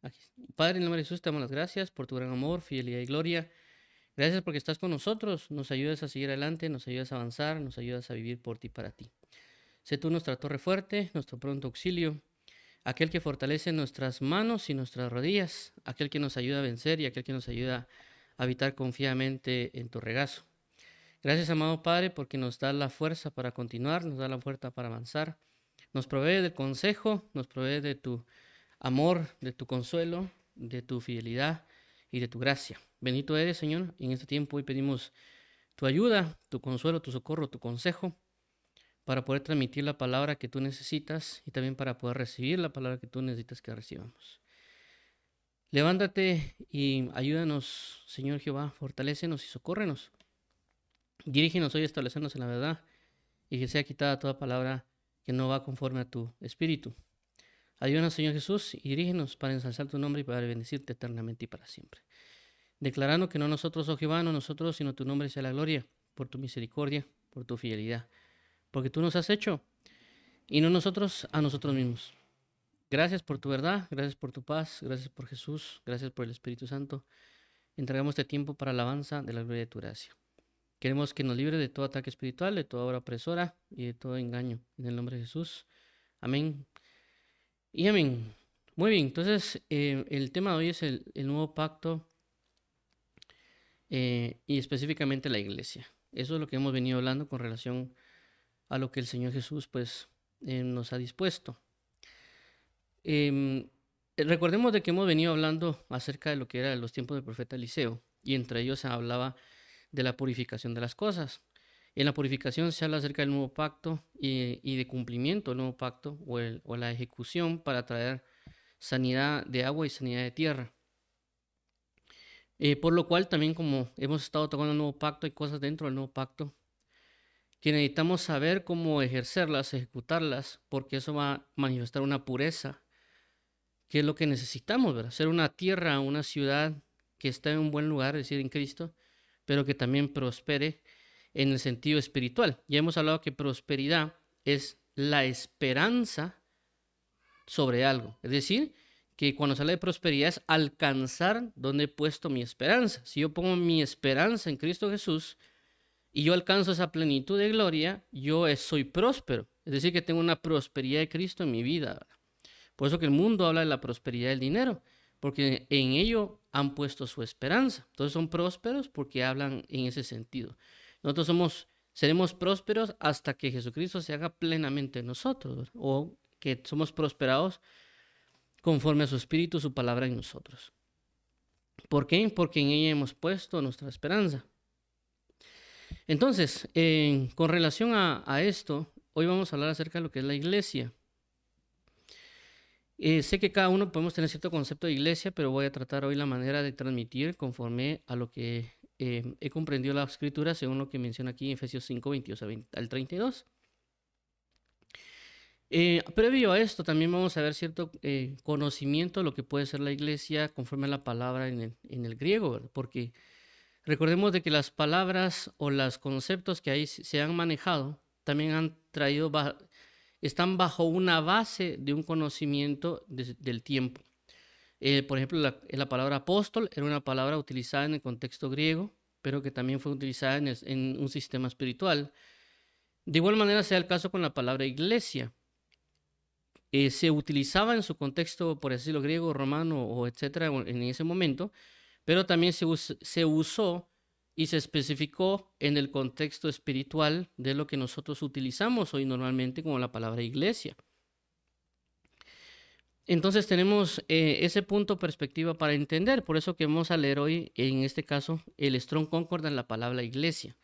Aquí. Padre, en el nombre de Jesús, te damos las gracias por tu gran amor, fidelidad y gloria. Gracias porque estás con nosotros, nos ayudas a seguir adelante, nos ayudas a avanzar, nos ayudas a vivir por ti y para ti. Sé tú nuestra torre fuerte, nuestro pronto auxilio, aquel que fortalece nuestras manos y nuestras rodillas, aquel que nos ayuda a vencer y aquel que nos ayuda a habitar confiadamente en tu regazo. Gracias, amado Padre, porque nos da la fuerza para continuar, nos da la fuerza para avanzar, nos provee del consejo, nos provee de tu amor, de tu consuelo, de tu fidelidad y de tu gracia. Bendito eres, Señor. En este tiempo hoy pedimos tu ayuda, tu consuelo, tu socorro, tu consejo, para poder transmitir la palabra que tú necesitas y también para poder recibir la palabra que tú necesitas que recibamos. Levántate y ayúdanos, Señor Jehová, fortalécenos y socórrenos. Dirígenos hoy a establecernos en la verdad y que sea quitada toda palabra que no va conforme a tu espíritu. Ayúdanos, Señor Jesús, y dirígenos para ensalzar tu nombre y para bendecirte eternamente y para siempre. Declarando que no nosotros, oh Jehová, no nosotros, sino tu nombre sea la gloria, por tu misericordia, por tu fidelidad, porque tú nos has hecho, y no nosotros a nosotros mismos. Gracias por tu verdad, gracias por tu paz, gracias por Jesús, gracias por el Espíritu Santo. Entregamos este tiempo para alabanza de la gloria de tu gracia. Queremos que nos libre de todo ataque espiritual, de toda obra opresora y de todo engaño. En el nombre de Jesús. Amén. Y amén. Muy bien, entonces el tema de hoy es el nuevo pacto y específicamente la iglesia. Eso es lo que hemos venido hablando con relación a lo que el Señor Jesús pues nos ha dispuesto. Recordemos de que hemos venido hablando acerca de lo que eran los tiempos del profeta Eliseo y entre ellos se hablaba de la purificación de las cosas. En la purificación se habla acerca del nuevo pacto y de cumplimiento del nuevo pacto o la ejecución para traer sanidad de agua y sanidad de tierra. Por lo cual también como hemos estado tocando el nuevo pacto, hay cosas dentro del nuevo pacto que necesitamos saber cómo ejercerlas, ejecutarlas, porque eso va a manifestar una pureza, que es lo que necesitamos, ¿verdad? Ser una tierra, una ciudad que está en un buen lugar, es decir, en Cristo, pero que también prospere en el sentido espiritual. Ya hemos hablado que prosperidad es la esperanza sobre algo, es decir, que cuando se habla de prosperidad es alcanzar donde he puesto mi esperanza. Si yo pongo mi esperanza en Cristo Jesús y yo alcanzo esa plenitud de gloria, yo soy próspero. Es decir, que tengo una prosperidad de Cristo en mi vida. Por eso que el mundo habla de la prosperidad del dinero, porque en ello han puesto su esperanza. Entonces son prósperos porque hablan en ese sentido. Nosotros seremos prósperos hasta que Jesucristo se haga plenamente en nosotros, ¿verdad? O que somos prosperados conforme a su espíritu, su palabra en nosotros. ¿Por qué? Porque en ella hemos puesto nuestra esperanza. Entonces, con relación a esto, hoy vamos a hablar acerca de lo que es la iglesia. Sé que cada uno podemos tener cierto concepto de iglesia, pero voy a tratar hoy la manera de transmitir conforme a lo que he comprendido la escritura, según lo que menciona aquí en Efesios 5, 22 al 32. Previo a esto, también vamos a ver cierto conocimiento de lo que puede ser la iglesia conforme a la palabra en el griego, ¿verdad? Porque recordemos de que las palabras o los conceptos que ahí se han manejado también han traído, están bajo una base de un conocimiento del tiempo. Por ejemplo, la palabra apóstol era una palabra utilizada en el contexto griego, pero que también fue utilizada en un sistema espiritual. De igual manera sea el caso con la palabra iglesia. Se utilizaba en su contexto, por decirlo, griego, romano o etcétera, en ese momento, pero también se usó y se especificó en el contexto espiritual de lo que nosotros utilizamos hoy normalmente como la palabra iglesia. Entonces tenemos ese punto de perspectiva para entender, por eso que vamos a leer hoy, en este caso, el Strong Concord en la palabra iglesia,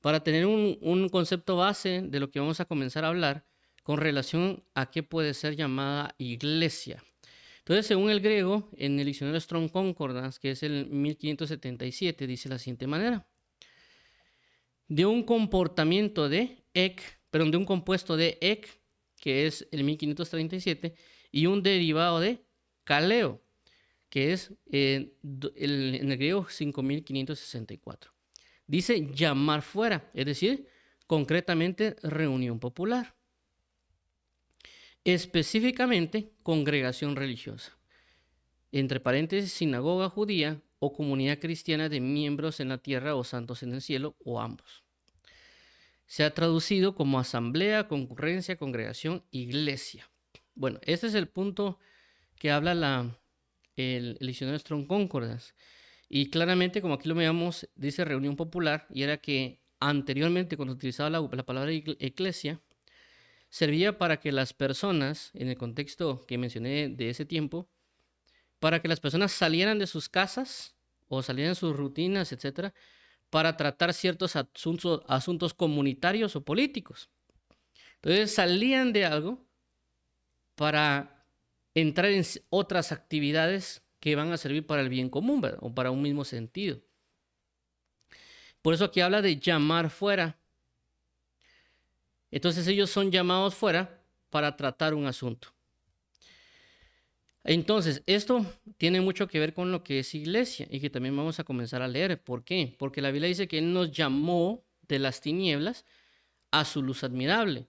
para tener un concepto base de lo que vamos a comenzar a hablar con relación a qué puede ser llamada iglesia. Entonces, según el griego, en el diccionario Strong Concordance, que es el 1577, dice de la siguiente manera: de un comportamiento de de un compuesto de ek, que es el 1537, y un derivado de kaleo, que es en el griego 5564. Dice llamar fuera, es decir, concretamente reunión popular. Específicamente, congregación religiosa. entre paréntesis, sinagoga judía o comunidad cristiana de miembros en la tierra o santos en el cielo, o ambos. Se ha traducido como asamblea, concurrencia, congregación, iglesia. Bueno, este es el punto que habla el diccionario Strong Concordance. Y claramente, como aquí lo veamos, dice reunión popular, y era que anteriormente, cuando utilizaba la palabra iglesia, servía para que las personas, en el contexto que mencioné de ese tiempo, para que las personas salieran de sus casas o salieran de sus rutinas, etcétera, para tratar ciertos asuntos comunitarios o políticos. Entonces salían de algo para entrar en otras actividades que van a servir para el bien común, ¿verdad? O para un mismo sentido. Por eso aquí habla de llamar fuera. Entonces ellos son llamados fuera para tratar un asunto. Entonces, esto tiene mucho que ver con lo que es iglesia y que también vamos a comenzar a leer. ¿Por qué? Porque la Biblia dice que Él nos llamó de las tinieblas a su luz admirable.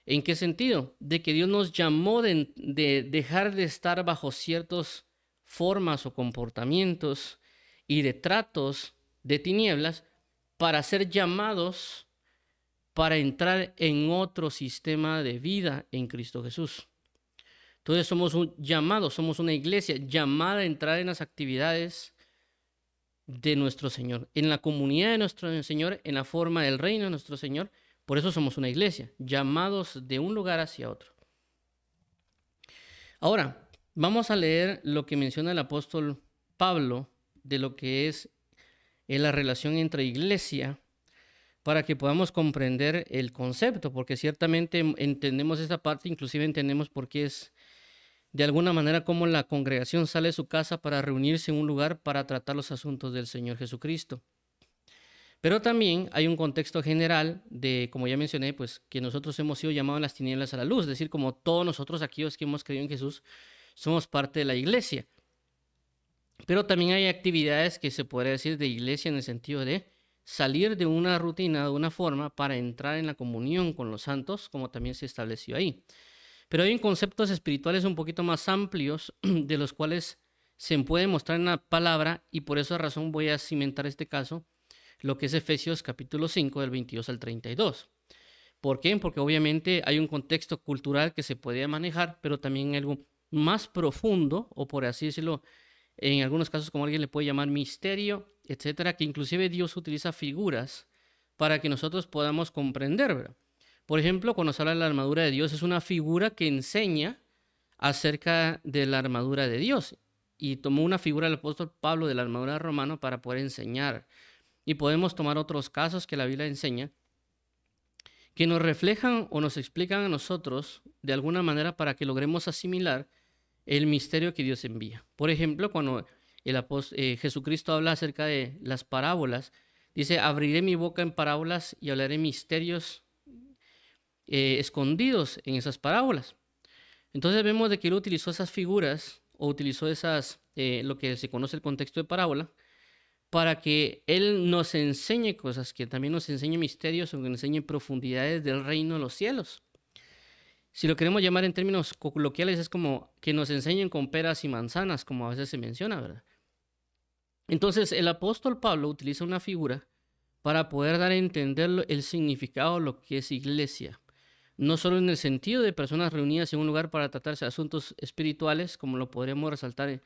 ¿En qué sentido? De que Dios nos llamó de dejar de estar bajo ciertas formas o comportamientos y de tratos de tinieblas para ser llamados para entrar en otro sistema de vida en Cristo Jesús. Entonces somos llamados, somos una iglesia llamada a entrar en las actividades de nuestro Señor, en la comunidad de nuestro Señor, en la forma del reino de nuestro Señor. Por eso somos una iglesia, llamados de un lugar hacia otro. Ahora, vamos a leer lo que menciona el apóstol Pablo de lo que es la relación entre iglesia, para que podamos comprender el concepto, porque ciertamente entendemos esta parte, inclusive entendemos por qué es de alguna manera como la congregación sale de su casa para reunirse en un lugar para tratar los asuntos del Señor Jesucristo. Pero también hay un contexto general de, como ya mencioné, pues que nosotros hemos sido llamados en las tinieblas a la luz, es decir, como todos nosotros aquellos que hemos creído en Jesús, somos parte de la iglesia. Pero también hay actividades que se podría decir de iglesia en el sentido de salir de una rutina, de una forma, para entrar en la comunión con los santos, como también se estableció ahí. Pero hay conceptos espirituales un poquito más amplios, de los cuales se puede mostrar en la palabra, y por esa razón voy a cimentar este caso, lo que es Efesios capítulo 5, del 22 al 32. ¿Por qué? Porque obviamente hay un contexto cultural que se puede manejar, pero también algo más profundo, o por así decirlo, en algunos casos como alguien le puede llamar misterio, etcétera, que inclusive Dios utiliza figuras para que nosotros podamos comprender, ¿verdad? Por ejemplo, cuando se habla de la armadura de Dios, es una figura que enseña acerca de la armadura de Dios. Y tomó una figura del apóstol Pablo de la armadura romana para poder enseñar. Y podemos tomar otros casos que la Biblia enseña, que nos reflejan o nos explican a nosotros de alguna manera para que logremos asimilar el misterio que Dios envía. Por ejemplo, cuando Jesucristo habla acerca de las parábolas, dice, abriré mi boca en parábolas y hablaré misterios escondidos en esas parábolas. Entonces vemos de que él utilizó esas figuras o utilizó lo que se conoce el contexto de parábola, para que él nos enseñe cosas, que también nos enseñe misterios o que nos enseñe profundidades del reino de los cielos. Si lo queremos llamar en términos coloquiales, es como que nos enseñen con peras y manzanas, como a veces se menciona, ¿verdad? Entonces el apóstol Pablo utiliza una figura para poder dar a entender el significado de lo que es iglesia. No solo en el sentido de personas reunidas en un lugar para tratarse de asuntos espirituales, como lo podríamos resaltar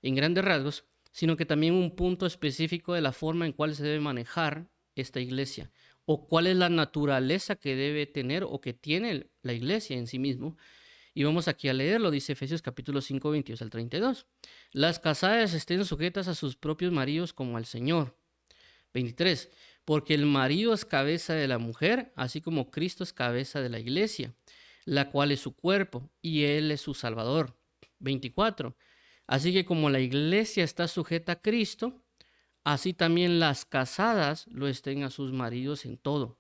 en grandes rasgos, sino que también un punto específico de la forma en cual se debe manejar esta iglesia, o cuál es la naturaleza que debe tener o que tiene la iglesia en sí mismo. Y vamos aquí a leerlo, dice Efesios capítulo 5, 22 al 32. Las casadas estén sujetas a sus propios maridos como al Señor. 23. Porque el marido es cabeza de la mujer, así como Cristo es cabeza de la iglesia, la cual es su cuerpo, y Él es su Salvador. 24. Así que como la iglesia está sujeta a Cristo, así también las casadas lo estén a sus maridos en todo.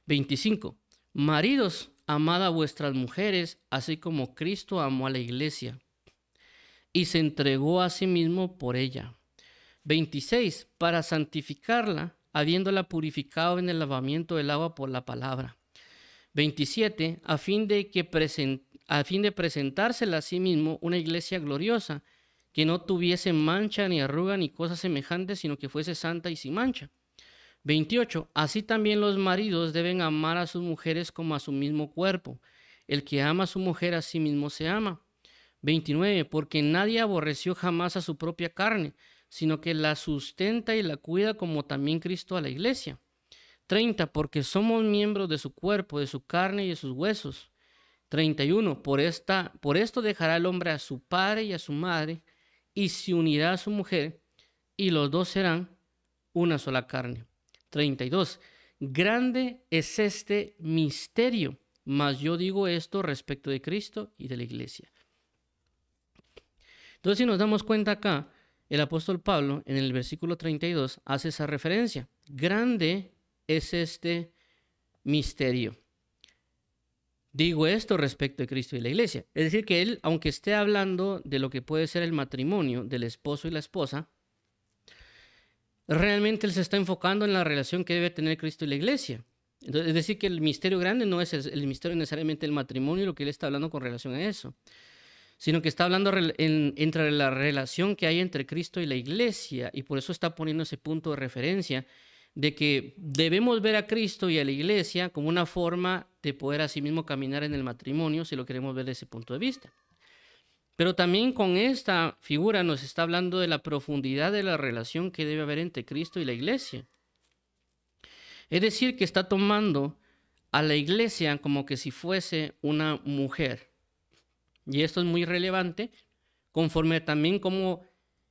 25. Maridos, amad a vuestras mujeres, así como Cristo amó a la iglesia y se entregó a sí mismo por ella. 26. Para santificarla, habiéndola purificado en el lavamiento del agua por la palabra. 27. A fin de que a fin de presentársela a sí mismo una iglesia gloriosa, que no tuviese mancha ni arruga ni cosas semejantes, sino que fuese santa y sin mancha. 28. Así también los maridos deben amar a sus mujeres como a su mismo cuerpo. El que ama a su mujer a sí mismo se ama. 29. Porque nadie aborreció jamás a su propia carne, sino que la sustenta y la cuida, como también Cristo a la iglesia. 30. Porque somos miembros de su cuerpo, de su carne y de sus huesos. 31. Por esto dejará el hombre a su padre y a su madre, y se unirá a su mujer, y los dos serán una sola carne. 32. Grande es este misterio, mas yo digo esto respecto de Cristo y de la iglesia. Entonces, si nos damos cuenta acá, el apóstol Pablo en el versículo 32 hace esa referencia. Grande es este misterio. Digo esto respecto de Cristo y la iglesia. Es decir, que él, aunque esté hablando de lo que puede ser el matrimonio del esposo y la esposa, realmente él se está enfocando en la relación que debe tener Cristo y la iglesia. Entonces, es decir, que el misterio grande no es el misterio necesariamente del matrimonio y lo que él está hablando con relación a eso, sino que está hablando entre la relación que hay entre Cristo y la iglesia, y por eso está poniendo ese punto de referencia de que debemos ver a Cristo y a la iglesia como una forma de poder asimismo caminar en el matrimonio, si lo queremos ver desde ese punto de vista. Pero también con esta figura nos está hablando de la profundidad de la relación que debe haber entre Cristo y la iglesia. Es decir, que está tomando a la iglesia como que si fuese una mujer. Y esto es muy relevante, conforme también como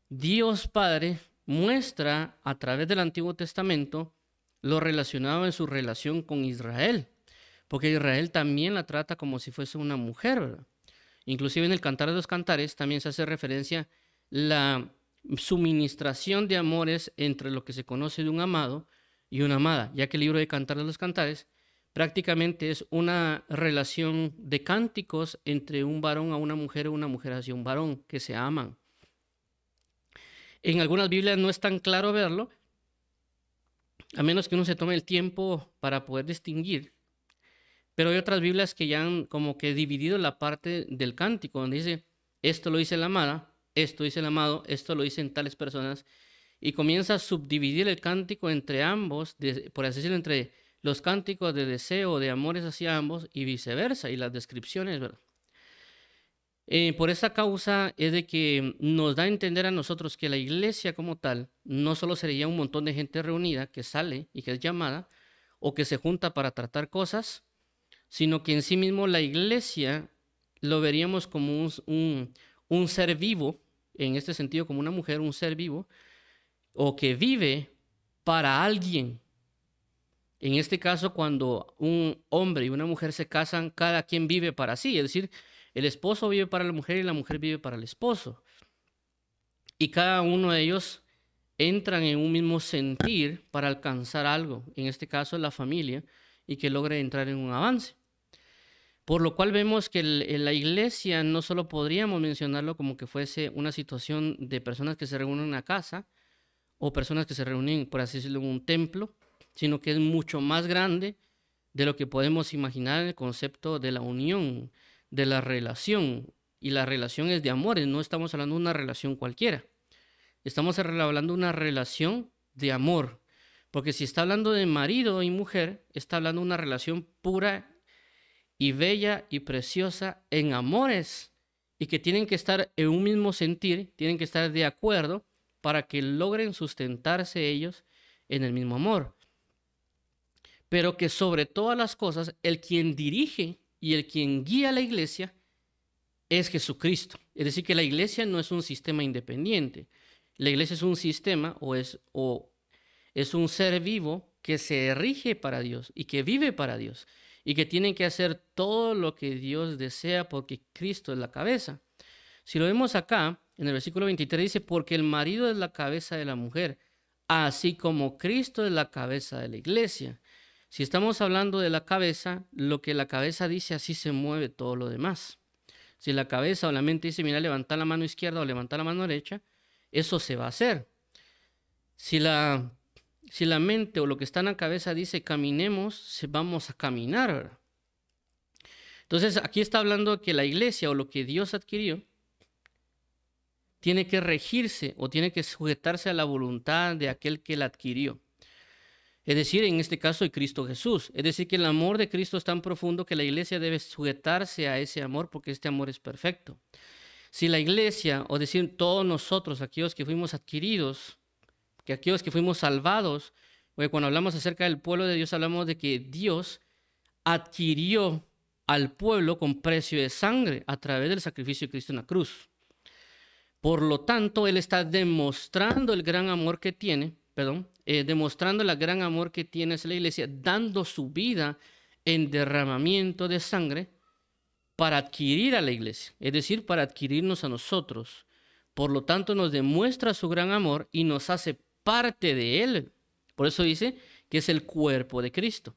Dios Padre muestra a través del Antiguo Testamento lo relacionado en su relación con Israel, porque Israel también la trata como si fuese una mujer, ¿verdad? Inclusive en el Cantar de los Cantares también se hace referencia la suministración de amores entre lo que se conoce de un amado y una amada, ya que el libro de Cantar de los Cantares prácticamente es una relación de cánticos entre un varón a una mujer o una mujer hacia un varón que se aman. En algunas Biblias no es tan claro verlo, a menos que uno se tome el tiempo para poder distinguir. Pero hay otras Biblias que ya han como que dividido la parte del cántico, donde dice, esto lo dice la amada, esto dice el amado, esto lo dicen tales personas, y comienza a subdividir el cántico entre ambos, por así decirlo, entre los cánticos de deseo, de amores hacia ambos, y viceversa, y las descripciones, ¿verdad? Por esa causa es de que nos da a entender a nosotros que la iglesia como tal no solo sería un montón de gente reunida que sale y que es llamada, o que se junta para tratar cosas, sino que en sí mismo la iglesia lo veríamos como un ser vivo, en este sentido como una mujer, un ser vivo, o que vive para alguien. En este caso, cuando un hombre y una mujer se casan, cada quien vive para sí, es decir, el esposo vive para la mujer y la mujer vive para el esposo. Y cada uno de ellos entran en un mismo sentir para alcanzar algo, en este caso la familia, y que logre entrar en un avance. Por lo cual vemos que la iglesia no solo podríamos mencionarlo como que fuese una situación de personas que se reúnen en una casa o personas que se reúnen, por así decirlo, en un templo, sino que es mucho más grande de lo que podemos imaginar en el concepto de la unión, de la relación. Y la relación es de amores, no estamos hablando de una relación cualquiera. Estamos hablando de una relación de amor. Porque si está hablando de marido y mujer, está hablando de una relación pura y bella y preciosa en amores, y que tienen que estar en un mismo sentir, tienen que estar de acuerdo para que logren sustentarse ellos en el mismo amor. Pero que sobre todas las cosas, el quien dirige y el quien guía a la iglesia es Jesucristo. Es decir, que la iglesia no es un sistema independiente. La iglesia es un sistema o es un ser vivo que se rige para Dios y que vive para Dios, y que tienen que hacer todo lo que Dios desea porque Cristo es la cabeza. Si lo vemos acá, en el versículo 23 dice, porque el marido es la cabeza de la mujer, así como Cristo es la cabeza de la iglesia. Si estamos hablando de la cabeza, lo que la cabeza dice, así se mueve todo lo demás. Si la cabeza o la mente dice, mira, levanta la mano izquierda o levanta la mano derecha, eso se va a hacer. Si la mente o lo que está en la cabeza dice caminemos, vamos a caminar, ¿verdad? Entonces, aquí está hablando que la iglesia o lo que Dios adquirió tiene que regirse o tiene que sujetarse a la voluntad de aquel que la adquirió. Es decir, en este caso de Cristo Jesús. Es decir, que el amor de Cristo es tan profundo que la iglesia debe sujetarse a ese amor porque este amor es perfecto. Si la iglesia, o decir todos nosotros, aquellos que fuimos adquiridos, que aquellos que fuimos salvados, porque cuando hablamos acerca del pueblo de Dios, hablamos de que Dios adquirió al pueblo con precio de sangre a través del sacrificio de Cristo en la cruz. Por lo tanto, Él está demostrando el gran amor que tiene, demostrando el gran amor que tiene hacia la iglesia, dando su vida en derramamiento de sangre para adquirir a la iglesia, es decir, para adquirirnos a nosotros. Por lo tanto, nos demuestra su gran amor y nos hace parte de Él. Por eso dice que es el cuerpo de Cristo.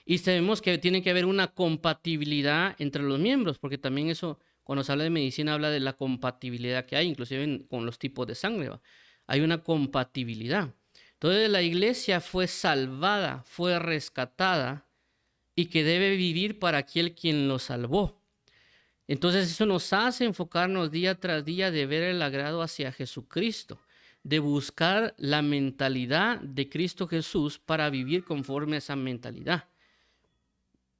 Y sabemos que tiene que haber una compatibilidad entre los miembros, porque también eso, cuando se habla de medicina, habla de la compatibilidad que hay, inclusive con los tipos de sangre, ¿va? Hay una compatibilidad. Entonces la iglesia fue salvada, fue rescatada y que debe vivir para aquel quien lo salvó. Entonces eso nos hace enfocarnos día tras día de ver el agrado hacia Jesucristo, de buscar la mentalidad de Cristo Jesús para vivir conforme a esa mentalidad.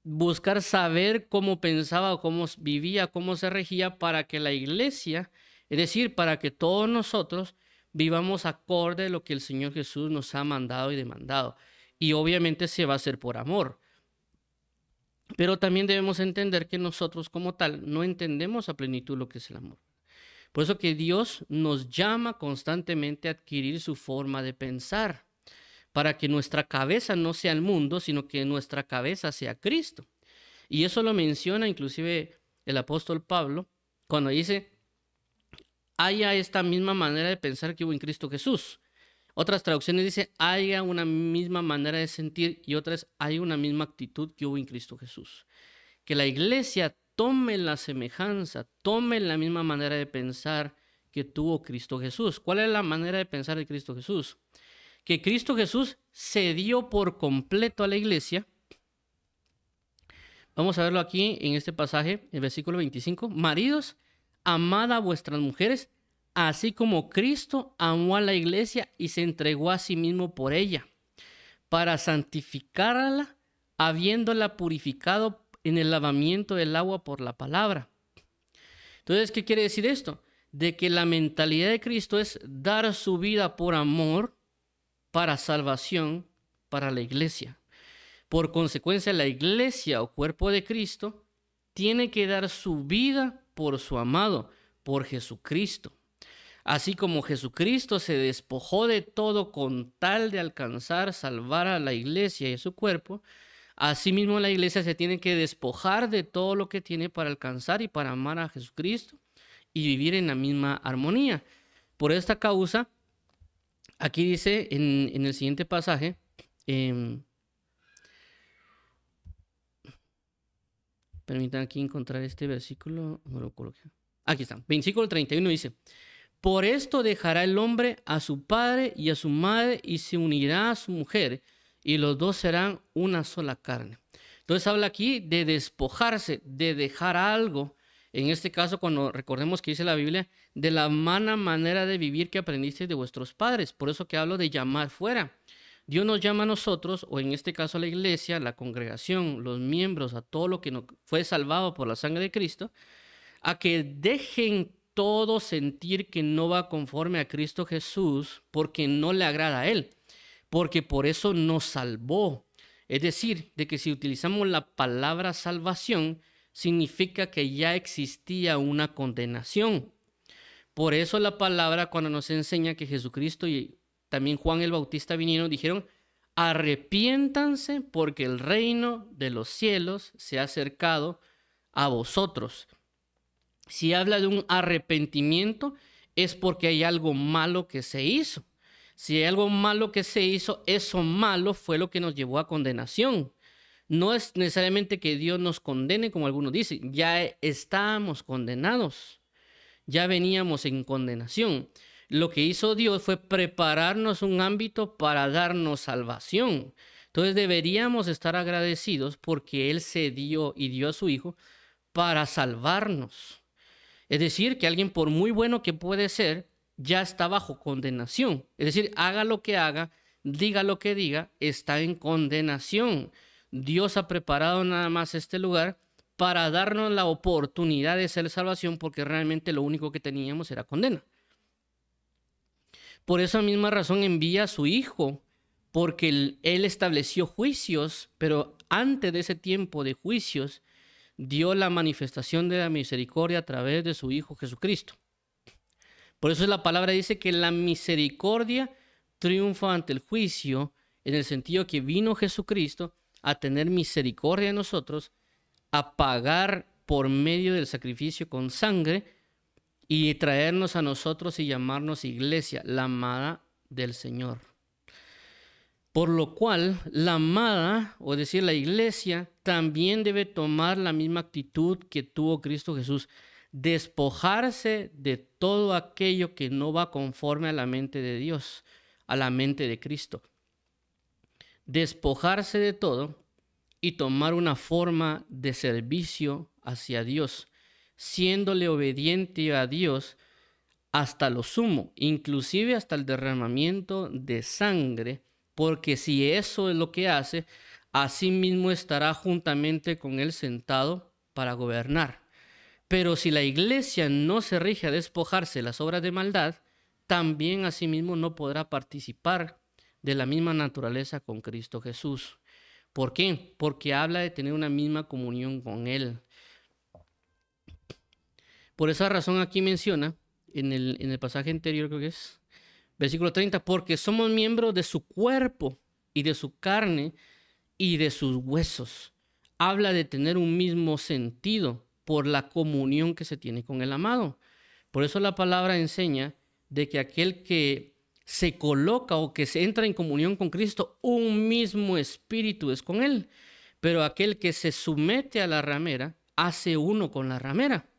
Buscar saber cómo pensaba, cómo vivía, cómo se regía para que la iglesia, es decir, para que todos nosotros vivamos acorde a lo que el Señor Jesús nos ha mandado y demandado. Y obviamente se va a hacer por amor. Pero también debemos entender que nosotros como tal no entendemos a plenitud lo que es el amor. Por eso que Dios nos llama constantemente a adquirir su forma de pensar, para que nuestra cabeza no sea el mundo, sino que nuestra cabeza sea Cristo. Y eso lo menciona inclusive el apóstol Pablo cuando dice, haya esta misma manera de pensar que hubo en Cristo Jesús. Otras traducciones dice, haya una misma manera de sentir, y otras, hay una misma actitud que hubo en Cristo Jesús. Que la iglesia tome la semejanza, tome la misma manera de pensar que tuvo Cristo Jesús. ¿Cuál es la manera de pensar de Cristo Jesús? Que Cristo Jesús se dio por completo a la iglesia. Vamos a verlo aquí en este pasaje, el versículo 25. Maridos, amad a vuestras mujeres, así como Cristo amó a la iglesia y se entregó a sí mismo por ella, para santificarla, habiéndola purificado en el lavamiento del agua por la palabra. Entonces, ¿qué quiere decir esto? De que la mentalidad de Cristo es dar su vida por amor, para salvación, para la iglesia. Por consecuencia, la iglesia o cuerpo de Cristo tiene que dar su vida por su amado, por Jesucristo. Así como Jesucristo se despojó de todo con tal de alcanzar, salvar a la iglesia y a su cuerpo, asimismo la iglesia se tiene que despojar de todo lo que tiene para alcanzar y para amar a Jesucristo y vivir en la misma armonía. Por esta causa, aquí dice en el siguiente pasaje, permitan aquí encontrar este versículo, no lo coloqué. Aquí está, versículo 31 dice, por esto dejará el hombre a su padre y a su madre y se unirá a su mujer y los dos serán una sola carne. Entonces habla aquí de despojarse, de dejar algo. En este caso, cuando recordemos que dice la Biblia, de la mala manera de vivir que aprendisteis de vuestros padres. Por eso que hablo de llamar fuera. Dios nos llama a nosotros, o en este caso a la iglesia, la congregación, los miembros, a todo lo que nos fue salvado por la sangre de Cristo, a que dejen todo sentir que no va conforme a Cristo Jesús porque no le agrada a Él, porque por eso nos salvó. Es decir, de que si utilizamos la palabra salvación, significa que ya existía una condenación. Por eso la palabra cuando nos enseña que Jesucristo y también Juan el Bautista vinieron, dijeron, arrepiéntanse porque el reino de los cielos se ha acercado a vosotros. Si habla de un arrepentimiento, es porque hay algo malo que se hizo. Si hay algo malo que se hizo, eso malo fue lo que nos llevó a condenación. No es necesariamente que Dios nos condene, como algunos dicen. Ya estábamos condenados. Ya veníamos en condenación. Lo que hizo Dios fue prepararnos un ámbito para darnos salvación. Entonces deberíamos estar agradecidos porque Él se dio y dio a su Hijo para salvarnos. Es decir, que alguien, por muy bueno que puede ser, ya está bajo condenación. Es decir, haga lo que haga, diga lo que diga, está en condenación. Dios ha preparado nada más este lugar para darnos la oportunidad de ser salvación, porque realmente lo único que teníamos era condena. Por esa misma razón envía a su Hijo, porque Él estableció juicios, pero antes de ese tiempo de juicios, dio la manifestación de la misericordia a través de su Hijo Jesucristo. Por eso la palabra dice que la misericordia triunfa ante el juicio, en el sentido que vino Jesucristo a tener misericordia de nosotros, a pagar por medio del sacrificio con sangre y traernos a nosotros y llamarnos iglesia, la amada del Señor. Por lo cual, la amada, o decir la iglesia, también debe tomar la misma actitud que tuvo Cristo Jesús, despojarse de todo aquello que no va conforme a la mente de Dios, a la mente de Cristo. Despojarse de todo y tomar una forma de servicio hacia Dios, siéndole obediente a Dios hasta lo sumo, inclusive hasta el derramamiento de sangre, porque si eso es lo que hace, asimismo estará juntamente con él sentado para gobernar. Pero si la iglesia no se rige a despojarse de las obras de maldad, también asimismo no podrá participar de la misma naturaleza con Cristo Jesús. ¿Por qué? Porque habla de tener una misma comunión con Él. Por esa razón aquí menciona, en el pasaje anterior creo que es, versículo 30, porque somos miembros de su cuerpo y de su carne y de sus huesos. Habla de tener un mismo sentido por la comunión que se tiene con el amado. Por eso la palabra enseña de que aquel que se coloca o que se entra en comunión con Cristo, un mismo espíritu es con Él. Pero aquel que se somete a la ramera, hace uno con la ramera.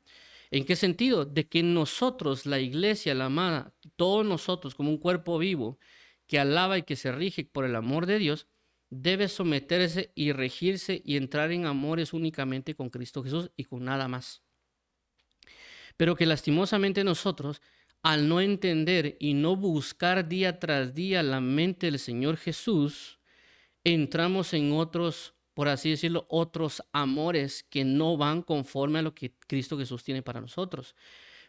¿En qué sentido? De que nosotros, la iglesia, la amada, todos nosotros como un cuerpo vivo que alaba y que se rige por el amor de Dios, debe someterse y regirse y entrar en amores únicamente con Cristo Jesús y con nada más. Pero que lastimosamente nosotros, al no entender y no buscar día tras día la mente del Señor Jesús, entramos en otros, por así decirlo, otros amores que no van conforme a lo que Cristo Jesús tiene para nosotros.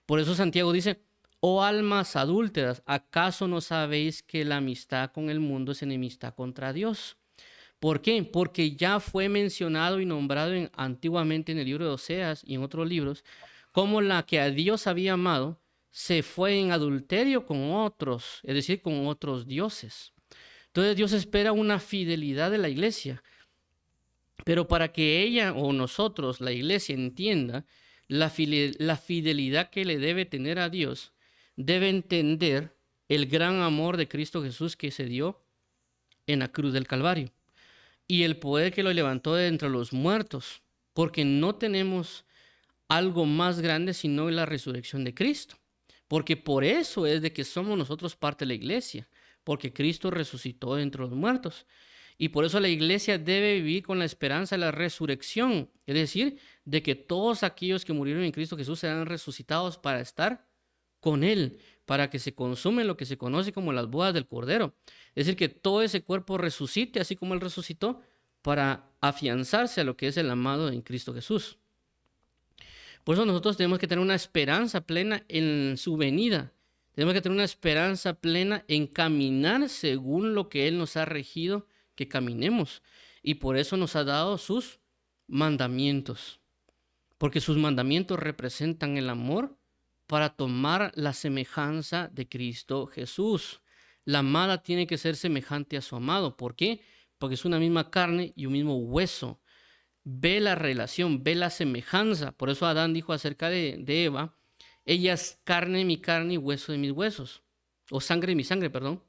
Por eso Santiago dice, oh almas adúlteras, ¿acaso no sabéis que la amistad con el mundo es enemistad contra Dios? ¿Por qué? Porque ya fue mencionado y nombrado antiguamente en el libro de Oseas y en otros libros, como la que a Dios había amado, se fue en adulterio con otros, es decir, con otros dioses. Entonces Dios espera una fidelidad de la iglesia. Pero para que ella o nosotros, la iglesia, entienda la fidelidad que le debe tener a Dios, debe entender el gran amor de Cristo Jesús que se dio en la cruz del Calvario y el poder que lo levantó de entre los muertos, porque no tenemos algo más grande sino la resurrección de Cristo, porque por eso es de que somos nosotros parte de la iglesia, porque Cristo resucitó de entre los muertos. Y por eso la iglesia debe vivir con la esperanza de la resurrección, es decir, de que todos aquellos que murieron en Cristo Jesús serán resucitados para estar con Él, para que se consume lo que se conoce como las bodas del Cordero. Es decir, que todo ese cuerpo resucite, así como Él resucitó, para afianzarse a lo que es el amado en Cristo Jesús. Por eso nosotros tenemos que tener una esperanza plena en su venida. Tenemos que tener una esperanza plena en caminar según lo que Él nos ha regido que caminemos, y por eso nos ha dado sus mandamientos, porque sus mandamientos representan el amor para tomar la semejanza de Cristo Jesús. La amada tiene que ser semejante a su amado. ¿Por qué? Porque es una misma carne y un mismo hueso. Ve la relación, ve la semejanza. Por eso Adán dijo acerca de Eva, ella es carne de mi carne y hueso de mis huesos, o sangre de mi sangre, perdón,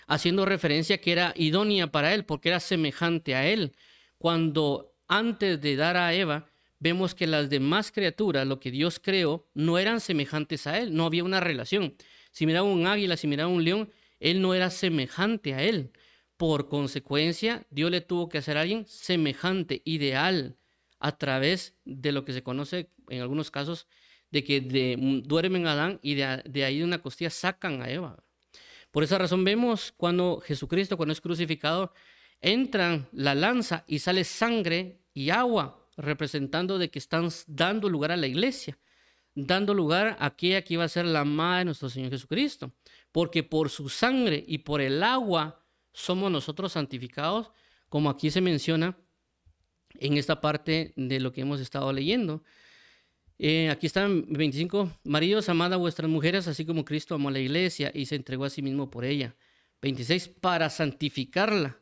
haciendo referencia que era idónea para él, porque era semejante a él. Cuando antes de dar a Eva, vemos que las demás criaturas, lo que Dios creó, no eran semejantes a él, no había una relación. Si miraba un águila, si miraba un león, él no era semejante a él. Por consecuencia, Dios le tuvo que hacer a alguien semejante, ideal, a través de lo que se conoce en algunos casos de que duermen a Adán y de ahí de una costilla sacan a Eva. Por esa razón vemos cuando Jesucristo, cuando es crucificado, entran la lanza y sale sangre y agua, representando de que están dando lugar a la iglesia, dando lugar a aquella que iba a ser la amada de nuestro Señor Jesucristo. Porque por su sangre y por el agua somos nosotros santificados, como aquí se menciona en esta parte de lo que hemos estado leyendo. Aquí están 25. Maridos, amad a vuestras mujeres, así como Cristo amó a la iglesia y se entregó a sí mismo por ella. 26. Para santificarla,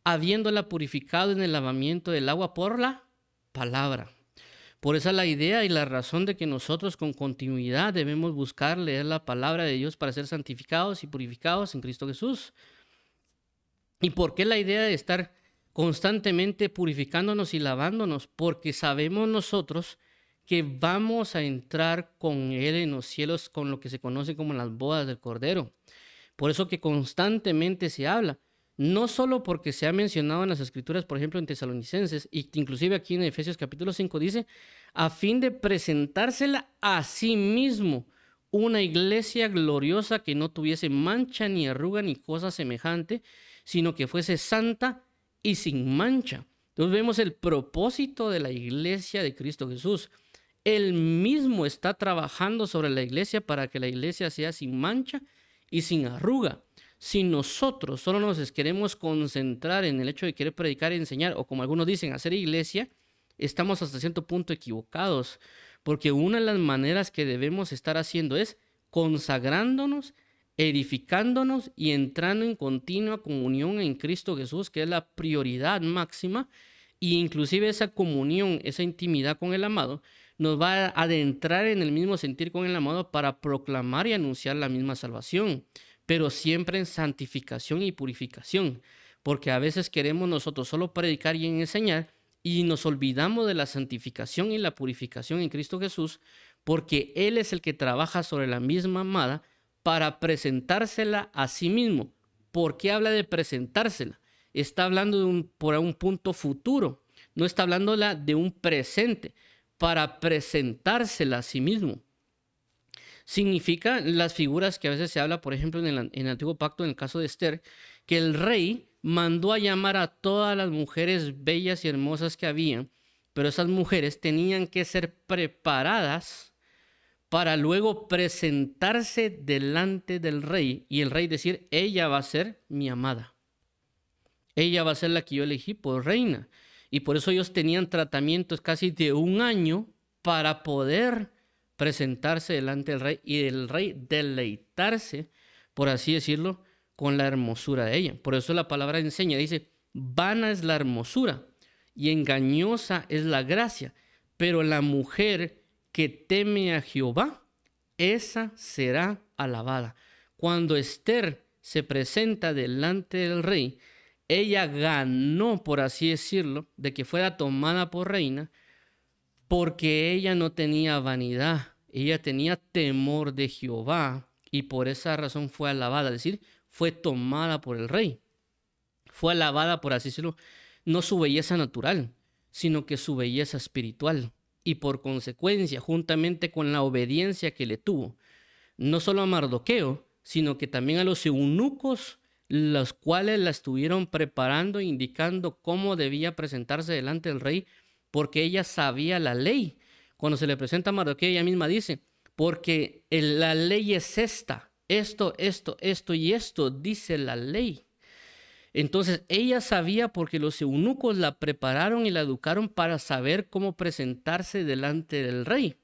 habiéndola purificado en el lavamiento del agua por la palabra. Por esa es la idea y la razón de que nosotros con continuidad debemos buscar leer la palabra de Dios para ser santificados y purificados en Cristo Jesús. ¿Y por qué la idea de estar constantemente purificándonos y lavándonos? Porque sabemos nosotros que vamos a entrar con Él en los cielos con lo que se conoce como las bodas del Cordero. Por eso que constantemente se habla, no solo porque se ha mencionado en las Escrituras, por ejemplo en Tesalonicenses, y inclusive aquí en Efesios capítulo 5 dice, a fin de presentársela a sí mismo, una iglesia gloriosa que no tuviese mancha ni arruga ni cosa semejante, sino que fuese santa y sin mancha. Entonces vemos el propósito de la iglesia de Cristo Jesús. Él mismo está trabajando sobre la iglesia para que la iglesia sea sin mancha y sin arruga. Si nosotros solo nos queremos concentrar en el hecho de querer predicar y enseñar, o como algunos dicen, hacer iglesia, estamos hasta cierto punto equivocados, porque una de las maneras que debemos estar haciendo es consagrándonos, edificándonos y entrando en continua comunión en Cristo Jesús, que es la prioridad máxima, y inclusive esa comunión, esa intimidad con el amado, nos va a adentrar en el mismo sentir con el amado para proclamar y anunciar la misma salvación, pero siempre en santificación y purificación, porque a veces queremos nosotros solo predicar y enseñar y nos olvidamos de la santificación y la purificación en Cristo Jesús, porque Él es el que trabaja sobre la misma amada para presentársela a sí mismo. ¿Por qué habla de presentársela? Está hablando de por un punto futuro, no está hablando de un presente, para presentársela a sí mismo. Significa las figuras que a veces se habla, por ejemplo, en el Antiguo Pacto, en el caso de Esther, que el rey mandó a llamar a todas las mujeres bellas y hermosas que había, pero esas mujeres tenían que ser preparadas para luego presentarse delante del rey y el rey decir, ella va a ser mi amada. Ella va a ser la que yo elegí por reina. Y por eso ellos tenían tratamientos casi de un año para poder presentarse delante del rey y el rey deleitarse, por así decirlo, con la hermosura de ella. Por eso la palabra enseña, dice, vana es la hermosura y engañosa es la gracia, pero la mujer que teme a Jehová, esa será alabada. Cuando Esther se presenta delante del rey, ella ganó, por así decirlo, de que fuera tomada por reina, porque ella no tenía vanidad, ella tenía temor de Jehová y por esa razón fue alabada, es decir, fue tomada por el rey. Fue alabada, por así decirlo, no su belleza natural, sino que su belleza espiritual. Y por consecuencia, juntamente con la obediencia que le tuvo, no solo a Mardoqueo, sino que también a los eunucos, los cuales la estuvieron preparando, indicando cómo debía presentarse delante del rey, porque ella sabía la ley. Cuando se le presenta a Mardoqueo, ella misma dice, porque la ley es esta, esto y esto, dice la ley. Entonces ella sabía porque los eunucos la prepararon y la educaron para saber cómo presentarse delante del rey.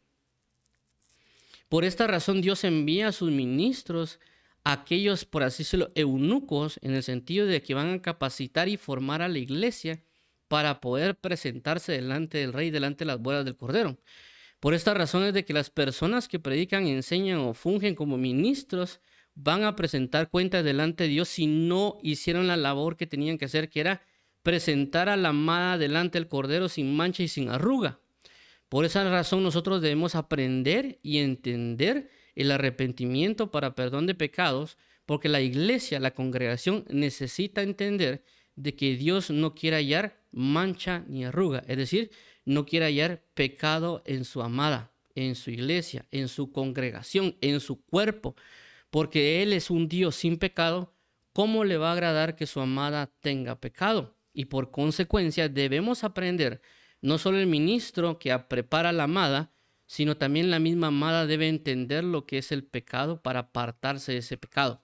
Por esta razón Dios envía a sus ministros, a aquellos, por así decirlo, eunucos, en el sentido de que van a capacitar y formar a la iglesia para poder presentarse delante del rey, delante de las bodas del Cordero. Por esta razón es de que las personas que predican, enseñan o fungen como ministros van a presentar cuentas delante de Dios si no hicieron la labor que tenían que hacer, que era presentar a la amada delante del Cordero sin mancha y sin arruga. Por esa razón nosotros debemos aprender y entender el arrepentimiento para perdón de pecados, porque la iglesia, la congregación, necesita entender de que Dios no quiere hallar mancha ni arruga, es decir, no quiere hallar pecado en su amada, en su iglesia, en su congregación, en su cuerpo, porque Él es un Dios sin pecado. ¿Cómo le va a agradar que su amada tenga pecado? Y por consecuencia debemos aprender, no solo el ministro que prepara a la amada, sino también la misma amada debe entender lo que es el pecado para apartarse de ese pecado.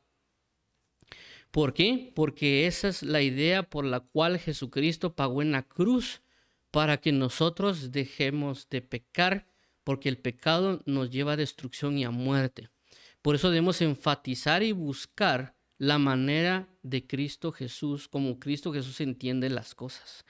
¿Por qué? Porque esa es la idea por la cual Jesucristo pagó en la cruz, para que nosotros dejemos de pecar, porque el pecado nos lleva a destrucción y a muerte. Por eso debemos enfatizar y buscar la manera de Cristo Jesús, como Cristo Jesús entiende las cosas.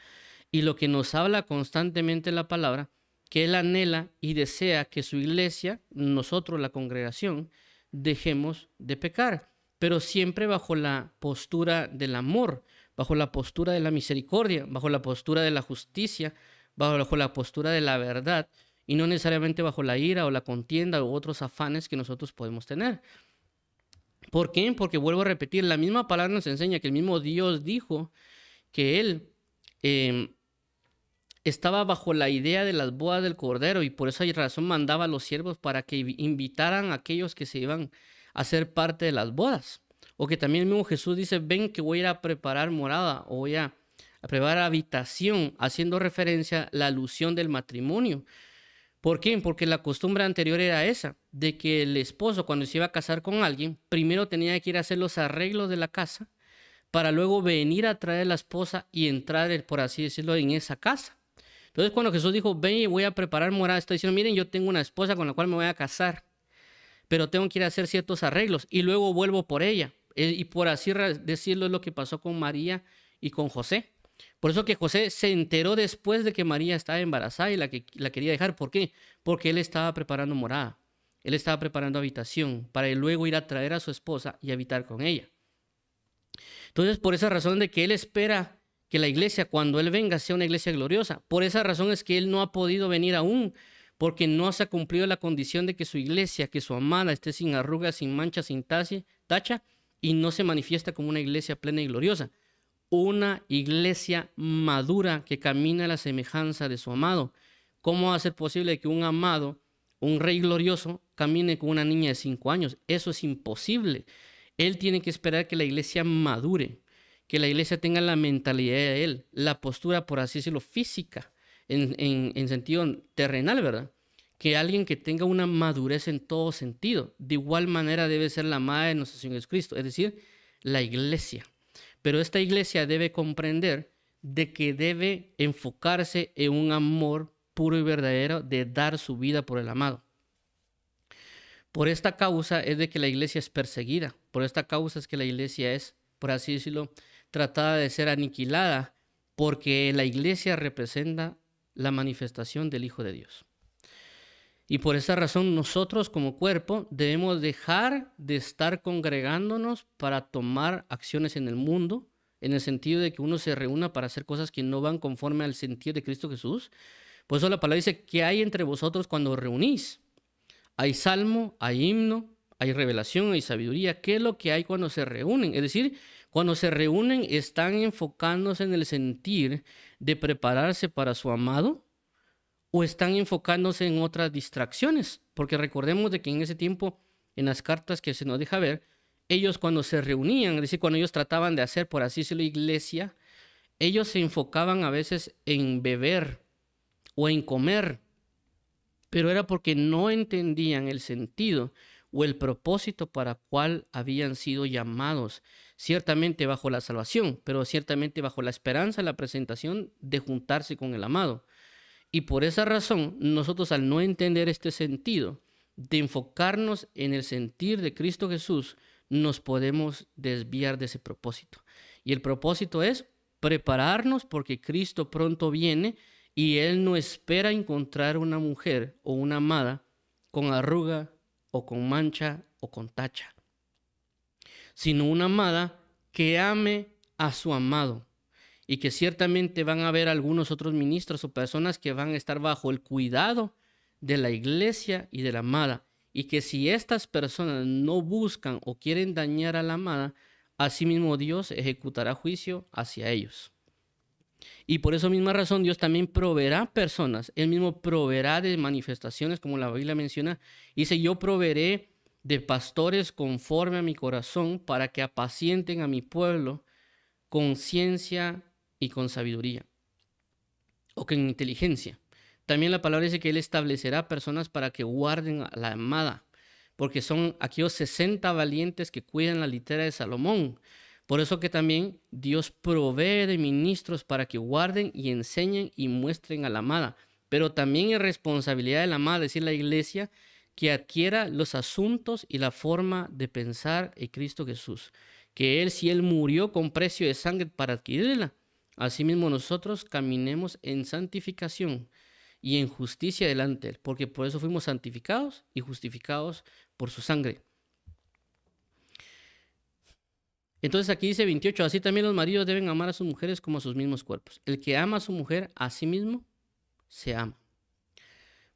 Y lo que nos habla constantemente la palabra, que Él anhela y desea que su iglesia, nosotros la congregación, dejemos de pecar, pero siempre bajo la postura del amor, bajo la postura de la misericordia, bajo la postura de la justicia, bajo la postura de la verdad, y no necesariamente bajo la ira o la contienda u otros afanes que nosotros podemos tener. ¿Por qué? Porque vuelvo a repetir, la misma palabra nos enseña que el mismo Dios dijo que Él estaba bajo la idea de las bodas del Cordero, y por esa razón mandaba a los siervos para que invitaran a aquellos que se iban a ser parte de las bodas. O que también el mismo Jesús dice, ven que voy a ir a preparar morada, o voy a preparar habitación, haciendo referencia a la alusión del matrimonio. ¿Por qué? Porque la costumbre anterior era esa, de que el esposo cuando se iba a casar con alguien, primero tenía que ir a hacer los arreglos de la casa, para luego venir a traer a la esposa y entrar, por así decirlo, en esa casa. Entonces cuando Jesús dijo, ven y voy a preparar morada, está diciendo, miren, yo tengo una esposa con la cual me voy a casar, pero tengo que ir a hacer ciertos arreglos y luego vuelvo por ella. Y por así decirlo es lo que pasó con María y con José. Por eso que José se enteró después de que María estaba embarazada y la quería dejar. ¿Por qué? Porque él estaba preparando morada. Él estaba preparando habitación para luego ir a traer a su esposa y habitar con ella. Entonces, por esa razón de que él espera que la iglesia, cuando él venga, sea una iglesia gloriosa. Por esa razón es que él no ha podido venir aún, porque no se ha cumplido la condición de que su iglesia, que su amada, esté sin arrugas, sin manchas, sin tacha, y no se manifiesta como una iglesia plena y gloriosa. Una iglesia madura que camina a la semejanza de su amado. ¿Cómo va a ser posible que un amado, un rey glorioso, camine con una niña de 5 años? Eso es imposible. Él tiene que esperar que la iglesia madure, que la iglesia tenga la mentalidad de él, la postura, por así decirlo, física, en sentido terrenal, ¿verdad? Que alguien que tenga una madurez en todo sentido. De igual manera debe ser la amada de nuestro Señor Jesucristo, es decir, la iglesia. Pero esta iglesia debe comprender de que debe enfocarse en un amor puro y verdadero de dar su vida por el amado. Por esta causa es de que la iglesia es perseguida. Por esta causa es que la iglesia es, por así decirlo, tratada de ser aniquilada, porque la iglesia representa la manifestación del Hijo de Dios. Y por esa razón nosotros como cuerpo debemos dejar de estar congregándonos para tomar acciones en el mundo, en el sentido de que uno se reúna para hacer cosas que no van conforme al sentir de Cristo Jesús. Por eso la palabra dice, ¿qué hay entre vosotros cuando os reunís? Hay salmo, hay himno, hay revelación, hay sabiduría. ¿Qué es lo que hay cuando se reúnen? Es decir, cuando se reúnen están enfocándose en el sentir de prepararse para su amado, o están enfocándose en otras distracciones, porque recordemos de que en ese tiempo, en las cartas que se nos deja ver, ellos cuando se reunían, es decir, cuando ellos trataban de hacer, por así decirlo, iglesia, ellos se enfocaban a veces en beber o en comer, pero era porque no entendían el sentido o el propósito para cual habían sido llamados, ciertamente bajo la salvación, pero ciertamente bajo la esperanza, la presentación de juntarse con el amado. Y por esa razón, nosotros al no entender este sentido, de enfocarnos en el sentir de Cristo Jesús, nos podemos desviar de ese propósito. Y el propósito es prepararnos porque Cristo pronto viene y Él no espera encontrar una mujer o una amada con arruga o con mancha o con tacha, sino una amada que ame a su amado. Y que ciertamente van a haber algunos otros ministros o personas que van a estar bajo el cuidado de la iglesia y de la amada. y que si estas personas no buscan o quieren dañar a la amada, asimismo Dios ejecutará juicio hacia ellos. Y por esa misma razón Dios también proveerá personas, Él mismo proveerá de manifestaciones, como la Biblia menciona. Dice, yo proveeré de pastores conforme a mi corazón para que apacienten a mi pueblo con ciencia y con sabiduría, o con inteligencia. También la palabra dice que Él establecerá personas para que guarden a la amada, porque son aquellos 60 valientes que cuidan la litera de Salomón. Por eso que también Dios provee de ministros para que guarden y enseñen y muestren a la amada. Pero también es responsabilidad de la amada, es decir, la iglesia, que adquiera los asuntos y la forma de pensar en Cristo Jesús. Que Él, si Él murió con precio de sangre para adquirirla, asimismo nosotros caminemos en santificación y en justicia delante de Él, porque por eso fuimos santificados y justificados por su sangre. Entonces aquí dice 28, así también los maridos deben amar a sus mujeres como a sus mismos cuerpos. El que ama a su mujer a sí mismo, se ama.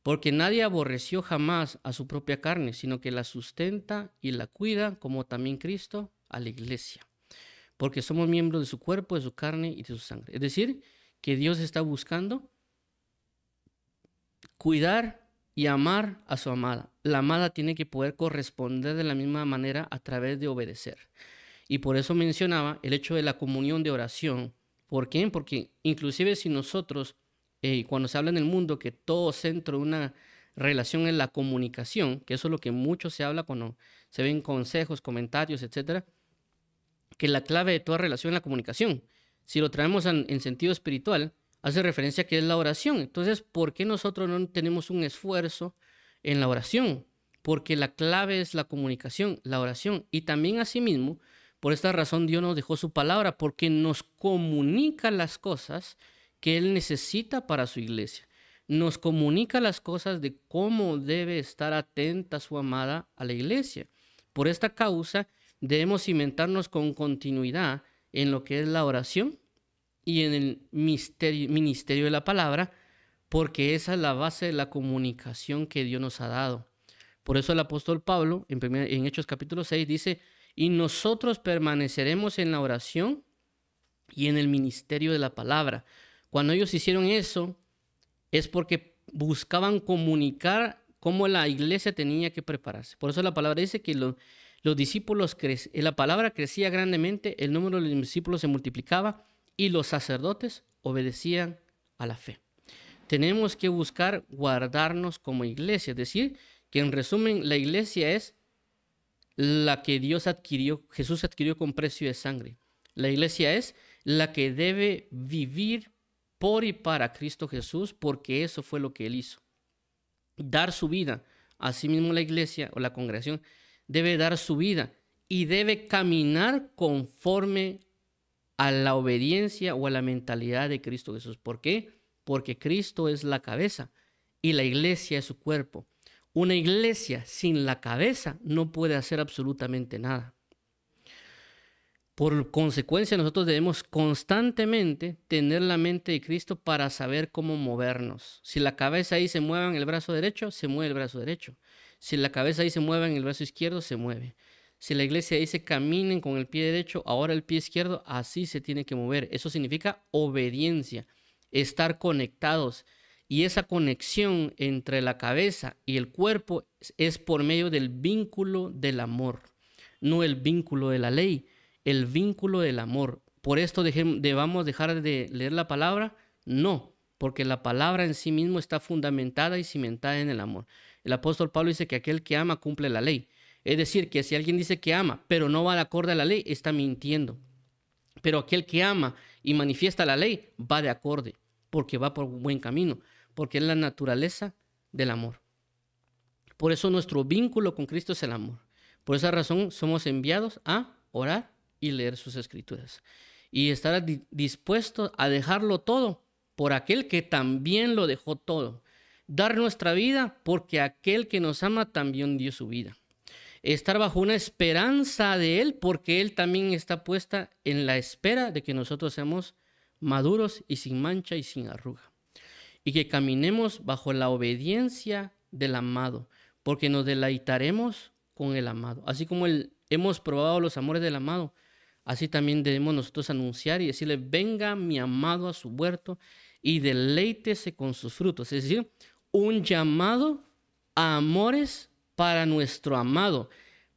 Porque nadie aborreció jamás a su propia carne, sino que la sustenta y la cuida, como también Cristo a la iglesia. Porque somos miembros de su cuerpo, de su carne y de su sangre. Es decir, que Dios está buscando cuidar y amar a su amada. La amada tiene que poder corresponder de la misma manera a través de obedecer. Y por eso mencionaba el hecho de la comunión de oración. ¿Por qué? Porque inclusive si nosotros, cuando se habla en el mundo que todo centro de una relación es la comunicación, que eso es lo que mucho se habla cuando se ven consejos, comentarios, etcétera, que la clave de toda relación es la comunicación. Si lo traemos en sentido espiritual, hace referencia a que es la oración. Entonces, ¿por qué nosotros no tenemos un esfuerzo en la oración? Porque la clave es la comunicación, la oración. Y también asimismo, por esta razón Dios nos dejó su palabra, porque nos comunica las cosas que Él necesita para su iglesia. Nos comunica las cosas de cómo debe estar atenta su amada a la iglesia. Por esta causa debemos cimentarnos con continuidad en lo que es la oración y en el ministerio de la palabra, porque esa es la base de la comunicación que Dios nos ha dado. Por eso el apóstol Pablo, en Hechos capítulo 6, dice, y nosotros permaneceremos en la oración y en el ministerio de la palabra. Cuando ellos hicieron eso, es porque buscaban comunicar cómo la iglesia tenía que prepararse. Por eso la palabra dice que los discípulos, la palabra crecía grandemente, el número de los discípulos se multiplicaba y los sacerdotes obedecían a la fe. Tenemos que buscar guardarnos como iglesia, es decir, que en resumen la iglesia es la que Jesús adquirió con precio de sangre. La iglesia es la que debe vivir por y para Cristo Jesús, porque eso fue lo que Él hizo. Dar su vida. Asimismo la iglesia o la congregación debe dar su vida y debe caminar conforme a la obediencia o a la mentalidad de Cristo Jesús. ¿Por qué? Porque Cristo es la cabeza y la iglesia es su cuerpo. Una iglesia sin la cabeza no puede hacer absolutamente nada. Por consecuencia, nosotros debemos constantemente tener la mente de Cristo para saber cómo movernos. Si la cabeza ahí se mueve en el brazo derecho, se mueve el brazo derecho. Si la cabeza ahí se mueve en el brazo izquierdo, se mueve. Si la iglesia dice caminen con el pie derecho, ahora el pie izquierdo, así se tiene que mover. Eso significa obediencia, estar conectados. Y esa conexión entre la cabeza y el cuerpo es por medio del vínculo del amor, no el vínculo de la ley, el vínculo del amor. ¿Por esto debamos dejar de leer la palabra? No, porque la palabra en sí mismo está fundamentada y cimentada en el amor. El apóstol Pablo dice que aquel que ama cumple la ley. Es decir, que si alguien dice que ama, pero no va de acorde a la ley, está mintiendo. Pero aquel que ama y manifiesta la ley, va de acorde, porque va por buen camino, porque es la naturaleza del amor. Por eso nuestro vínculo con Cristo es el amor. Por esa razón somos enviados a orar y leer sus escrituras. Y estar dispuestos a dejarlo todo por aquel que también lo dejó todo. Dar nuestra vida porque aquel que nos ama también dio su vida. Estar bajo una esperanza de Él porque Él también está puesta en la espera de que nosotros seamos maduros y sin mancha y sin arruga. Y que caminemos bajo la obediencia del amado. porque nos deleitaremos con el amado. Así como hemos probado los amores del amado, así también debemos nosotros anunciar y decirle, venga mi amado a su huerto y deleítese con sus frutos. Es decir, un llamado a amores para nuestro amado.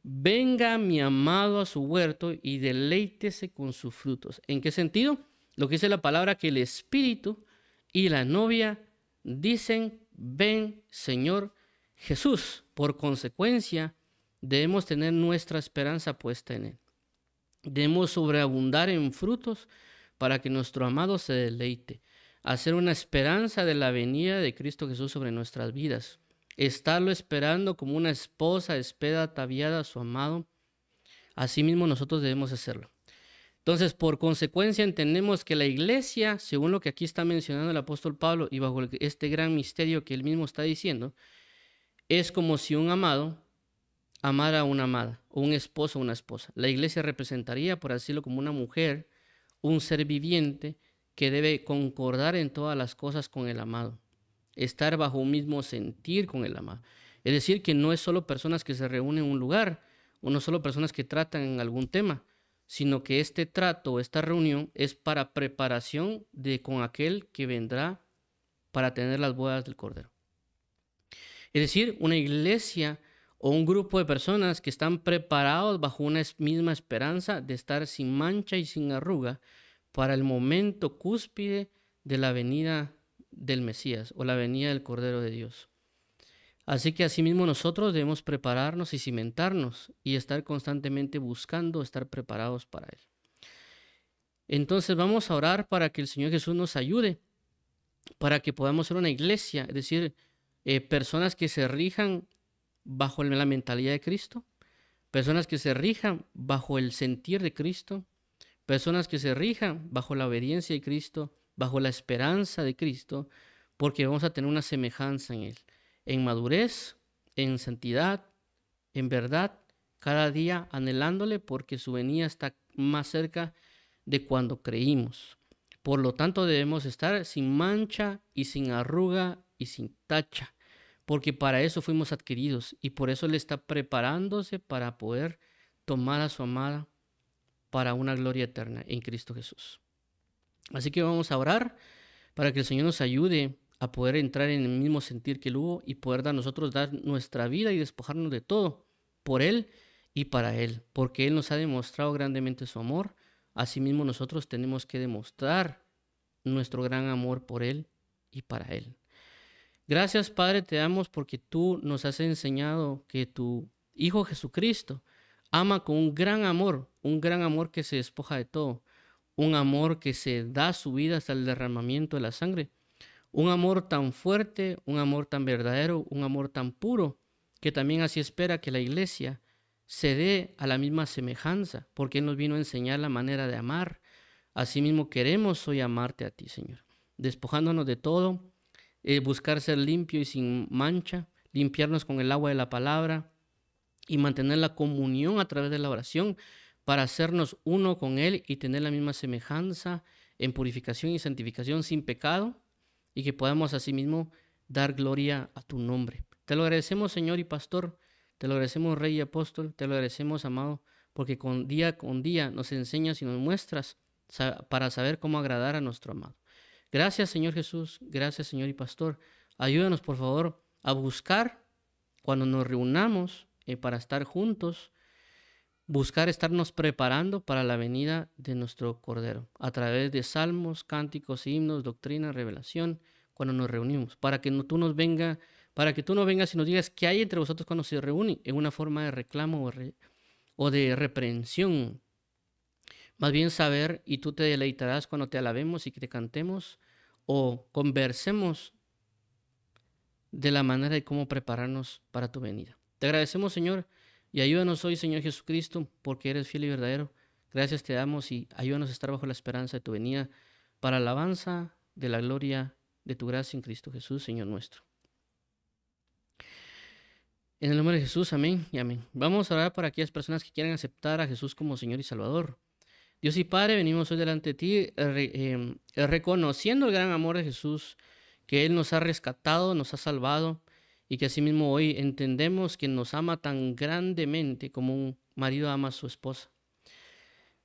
Venga mi amado a su huerto y deleítese con sus frutos. ¿En qué sentido? Lo que dice la palabra, que el Espíritu y la novia dicen, ven Señor Jesús. Por consecuencia, debemos tener nuestra esperanza puesta en Él. Debemos sobreabundar en frutos para que nuestro amado se deleite. Hacer una esperanza de la venida de Cristo Jesús sobre nuestras vidas. Estarlo esperando como una esposa espera ataviada a su amado. Asimismo nosotros debemos hacerlo. Entonces, por consecuencia, entendemos que la iglesia, según lo que aquí está mencionando el apóstol Pablo y bajo este gran misterio que él mismo está diciendo, es como si un amado amara a una amada, o un esposo a una esposa. La iglesia representaría, por decirlo, como una mujer, un ser viviente que debe concordar en todas las cosas con el amado, estar bajo un mismo sentir con el amado. Es decir, que no es solo personas que se reúnen en un lugar, o no solo personas que tratan en algún tema, sino que este trato o esta reunión es para preparación con aquel que vendrá para tener las bodas del Cordero. Es decir, una iglesia o un grupo de personas que están preparados bajo una misma esperanza de estar sin mancha y sin arruga para el momento cúspide de la venida del Mesías o la venida del Cordero de Dios. Así que asimismo nosotros debemos prepararnos y cimentarnos y estar constantemente buscando estar preparados para Él. Entonces vamos a orar para que el Señor Jesús nos ayude, para que podamos ser una iglesia, es decir, personas que se rijan bajo la mentalidad de Cristo, personas que se rijan bajo el sentir de Cristo, personas que se rijan bajo la obediencia de Cristo, bajo la esperanza de Cristo, porque vamos a tener una semejanza en Él, en madurez, en santidad, en verdad, cada día anhelándole porque su venida está más cerca de cuando creímos. Por lo tanto, debemos estar sin mancha y sin arruga y sin tacha, porque para eso fuimos adquiridos y por eso Él está preparándose para poder tomar a su amada para una gloria eterna en Cristo Jesús. Así que vamos a orar para que el Señor nos ayude a poder entrar en el mismo sentir que Él hubo y poder nosotros dar nuestra vida y despojarnos de todo por Él y para Él, porque Él nos ha demostrado grandemente su amor. Asimismo nosotros tenemos que demostrar nuestro gran amor por Él y para Él. Gracias, Padre, te damos porque tú nos has enseñado que tu Hijo Jesucristo ama con un gran amor que se despoja de todo, un amor que se da su vida hasta el derramamiento de la sangre, un amor tan fuerte, un amor tan verdadero, un amor tan puro, que también así espera que la iglesia se dé a la misma semejanza, porque Él nos vino a enseñar la manera de amar. Asimismo queremos hoy amarte a ti, Señor, despojándonos de todo, buscar ser limpio y sin mancha, limpiarnos con el agua de la palabra y mantener la comunión a través de la oración para hacernos uno con Él y tener la misma semejanza en purificación y santificación sin pecado y que podamos asimismo dar gloria a tu nombre. Te lo agradecemos, Señor y Pastor, te lo agradecemos, Rey y Apóstol, te lo agradecemos, amado, porque con día nos enseñas y nos muestras para saber cómo agradar a nuestro amado. Gracias, Señor Jesús. Gracias, Señor y Pastor. Ayúdanos, por favor, a buscar cuando nos reunamos para estar juntos, buscar estarnos preparando para la venida de nuestro Cordero, a través de salmos, cánticos, himnos, doctrina, revelación, cuando nos reunimos, para que tú no vengas y nos digas qué hay entre vosotros cuando se reúnen, en una forma de reclamo o de reprensión. Más bien saber, y tú te deleitarás cuando te alabemos y que te cantemos o conversemos de la manera de cómo prepararnos para tu venida. Te agradecemos, Señor, y ayúdanos hoy, Señor Jesucristo, porque eres fiel y verdadero. Gracias te damos y ayúdanos a estar bajo la esperanza de tu venida para alabanza de la gloria de tu gracia en Cristo Jesús, Señor nuestro. En el nombre de Jesús, amén y amén. Vamos a orar para aquellas personas que quieran aceptar a Jesús como Señor y Salvador. Dios y Padre, venimos hoy delante de ti reconociendo el gran amor de Jesús, que Él nos ha rescatado, nos ha salvado y que asimismo hoy entendemos que nos ama tan grandemente como un marido ama a su esposa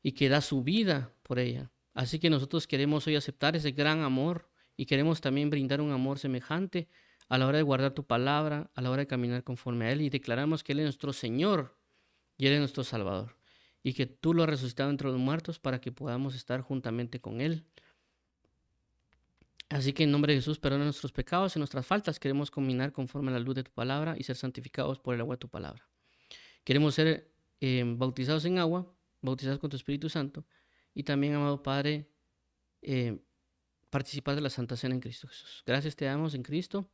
y que da su vida por ella. Así que nosotros queremos hoy aceptar ese gran amor y queremos también brindar un amor semejante a la hora de guardar tu palabra, a la hora de caminar conforme a Él, y declaramos que Él es nuestro Señor y Él es nuestro Salvador, y que tú lo has resucitado entre los muertos para que podamos estar juntamente con Él. Así que en nombre de Jesús, perdona nuestros pecados y nuestras faltas. Queremos caminar conforme a la luz de tu palabra y ser santificados por el agua de tu palabra. Queremos ser bautizados en agua, bautizados con tu Espíritu Santo, y también, amado Padre, participar de la Santa Cena en Cristo Jesús. Gracias te damos en Cristo.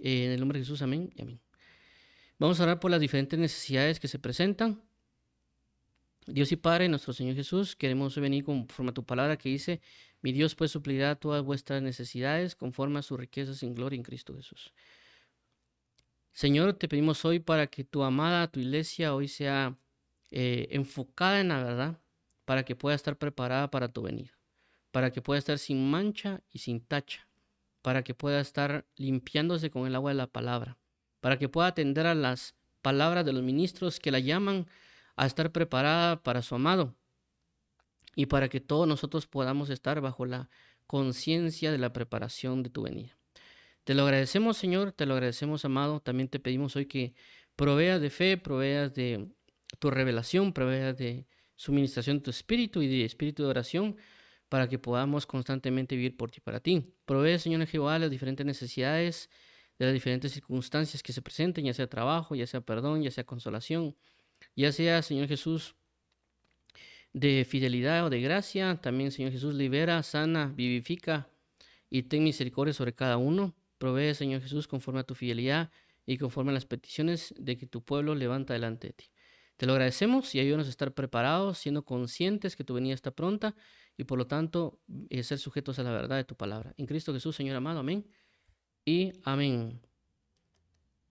En el nombre de Jesús, amén y amén. Vamos a orar por las diferentes necesidades que se presentan. Dios y Padre, nuestro Señor Jesús, queremos venir conforme a tu palabra que dice: mi Dios pues suplirá todas vuestras necesidades conforme a sus riquezas en gloria en Cristo Jesús. Señor, te pedimos hoy para que tu amada, tu iglesia hoy sea enfocada en la verdad, para que pueda estar preparada para tu venida, para que pueda estar sin mancha y sin tacha, para que pueda estar limpiándose con el agua de la palabra, para que pueda atender a las palabras de los ministros que la llaman a estar preparada para su amado, y para que todos nosotros podamos estar bajo la conciencia de la preparación de tu venida. Te lo agradecemos, Señor, te lo agradecemos, amado. También te pedimos hoy que proveas de fe, proveas de tu revelación, proveas de suministración de tu espíritu y de espíritu de oración, para que podamos constantemente vivir por ti, para ti. Provee, Señor Jehová, las diferentes necesidades de las diferentes circunstancias que se presenten, ya sea trabajo, ya sea perdón, ya sea consolación, ya sea, Señor Jesús, de fidelidad o de gracia. También, Señor Jesús, libera, sana, vivifica y ten misericordia sobre cada uno. Provee, Señor Jesús, conforme a tu fidelidad y conforme a las peticiones de que tu pueblo levanta delante de ti. Te lo agradecemos y ayúdanos a estar preparados, siendo conscientes que tu venida está pronta y por lo tanto ser sujetos a la verdad de tu palabra. En Cristo Jesús, Señor amado, amén y amén.